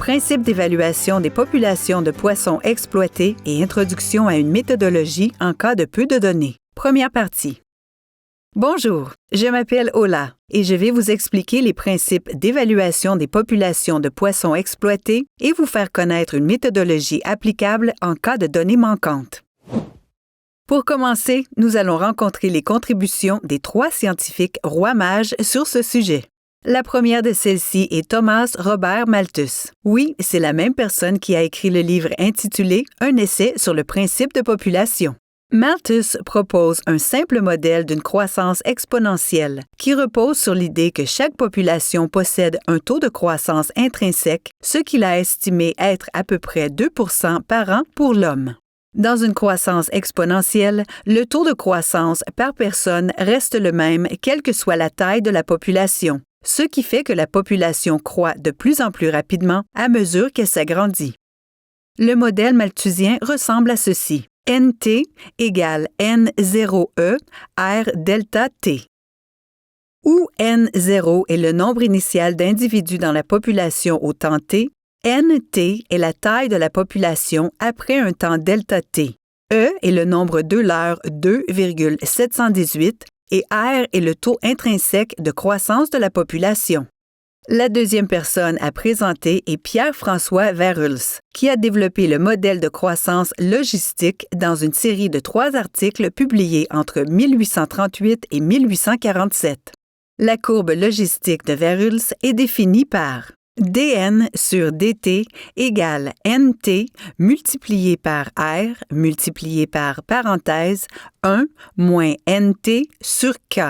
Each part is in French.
principe d'évaluation des populations de poissons exploités et introduction à une méthodologie en cas de peu de données. Première partie. Bonjour, je m'appelle Ola et je vais vous expliquer les principes d'évaluation des populations de poissons exploités et vous faire connaître une méthodologie applicable en cas de données manquantes. Pour commencer, nous allons rencontrer les contributions des 3 scientifiques rois-mages sur ce sujet. La première de celles-ci est Thomas Robert Malthus. Oui, c'est la même personne qui a écrit le livre intitulé « Un essai sur le principe de population ». Malthus propose un simple modèle d'une croissance exponentielle qui repose sur l'idée que chaque population possède un taux de croissance intrinsèque, ce qu'il a estimé être à peu près 2% par an pour l'homme. Dans une croissance exponentielle, le taux de croissance par personne reste le même quelle que soit la taille de la population, ce qui fait que la population croît de plus en plus rapidement à mesure qu'elle s'agrandit. Le modèle malthusien ressemble à ceci. NT égale N0E R delta T, où N0 est le nombre initial d'individus dans la population au temps T, NT est la taille de la population après un temps delta T, E est le nombre d'Euler 2,718 et R est le taux intrinsèque de croissance de la population. La deuxième personne à présenter est Pierre-François Verhulst, qui a développé le modèle de croissance logistique dans une série de 3 articles publiés entre 1838 et 1847. La courbe logistique de Verhulst est définie par dn sur dt égale nt multiplié par r multiplié par parenthèse 1 moins nt sur k,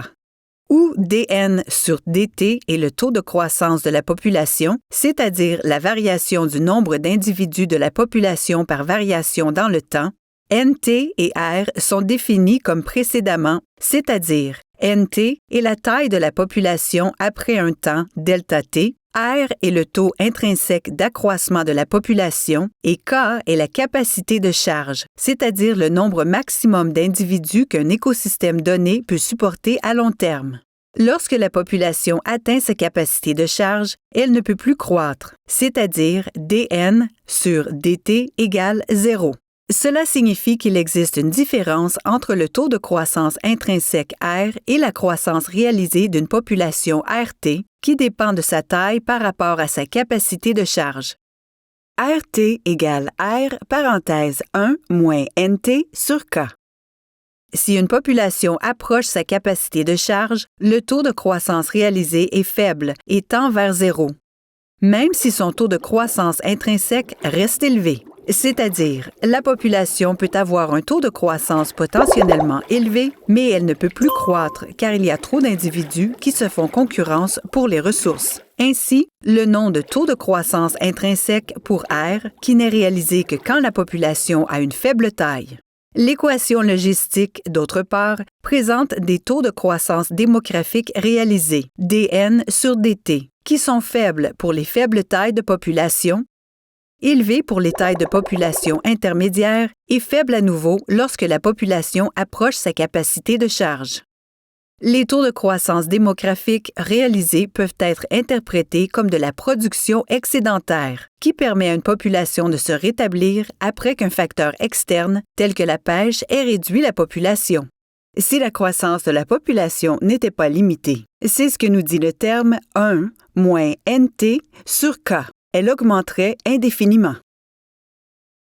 où dn sur dt est le taux de croissance de la population, c'est-à-dire la variation du nombre d'individus de la population par variation dans le temps. Nt et r sont définis comme précédemment, c'est-à-dire nt est la taille de la population après un temps delta t, R est le taux intrinsèque d'accroissement de la population et K est la capacité de charge, c'est-à-dire le nombre maximum d'individus qu'un écosystème donné peut supporter à long terme. Lorsque la population atteint sa capacité de charge, elle ne peut plus croître, c'est-à-dire dn sur dt égale 0. Cela signifie qu'il existe une différence entre le taux de croissance intrinsèque R et la croissance réalisée d'une population RT qui dépend de sa taille par rapport à sa capacité de charge. RT égale R parenthèse 1 moins NT sur K. Si une population approche sa capacité de charge, le taux de croissance réalisé est faible et tend vers 0, même si son taux de croissance intrinsèque reste élevé. C'est-à-dire, la population peut avoir un taux de croissance potentiellement élevé, mais elle ne peut plus croître car il y a trop d'individus qui se font concurrence pour les ressources. Ainsi, le nom de taux de croissance intrinsèque pour R, qui n'est réalisé que quand la population a une faible taille. L'équation logistique, d'autre part, présente des taux de croissance démographique réalisés, dn sur dt, qui sont faibles pour les faibles tailles de population, élevés pour les tailles de population intermédiaires et faibles à nouveau lorsque la population approche sa capacité de charge. Les taux de croissance démographique réalisés peuvent être interprétés comme de la production excédentaire, qui permet à une population de se rétablir après qu'un facteur externe, tel que la pêche, ait réduit la population. Si la croissance de la population n'était pas limitée, c'est ce que nous dit le terme 1 moins nt sur k. Elle augmenterait indéfiniment.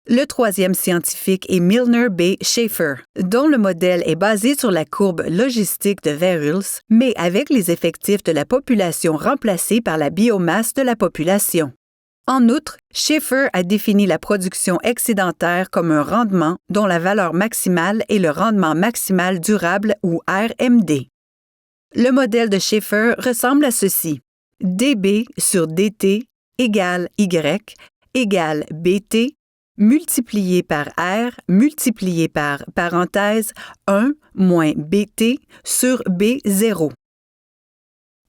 Le troisième scientifique est Milner B. Schaefer, dont le modèle est basé sur la courbe logistique de Verhulst, mais avec les effectifs de la population remplacés par la biomasse de la population. En outre, Schaefer a défini la production excédentaire comme un rendement dont la valeur maximale est le rendement maximal durable ou RMD. Le modèle de Schaefer ressemble à ceci. dB sur dt égale Y égale BT multiplié par R multiplié par parenthèse 1 moins BT sur B0,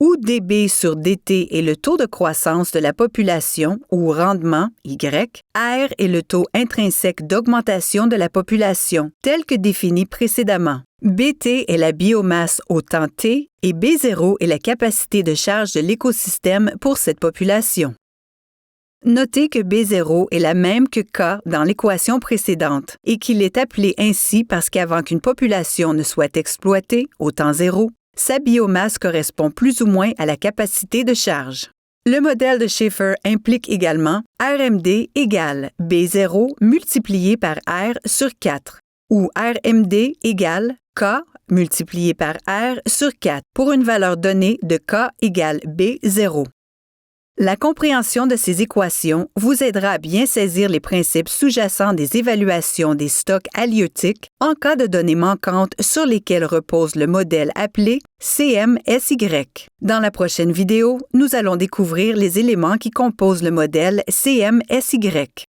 où dB sur dt est le taux de croissance de la population ou rendement Y, R est le taux intrinsèque d'augmentation de la population, tel que défini précédemment. BT est la biomasse au temps T et B0 est la capacité de charge de l'écosystème pour cette population. Notez que B0 est la même que K dans l'équation précédente et qu'il est appelé ainsi parce qu'avant qu'une population ne soit exploitée, au temps zéro, sa biomasse correspond plus ou moins à la capacité de charge. Le modèle de Schaeffer implique également RMD égale B0 multiplié par R sur 4 ou RMD égale K multiplié par R sur 4 pour une valeur donnée de K égale B0. La compréhension de ces équations vous aidera à bien saisir les principes sous-jacents des évaluations des stocks halieutiques en cas de données manquantes sur lesquelles repose le modèle appelé CMSY. Dans la prochaine vidéo, nous allons découvrir les éléments qui composent le modèle CMSY.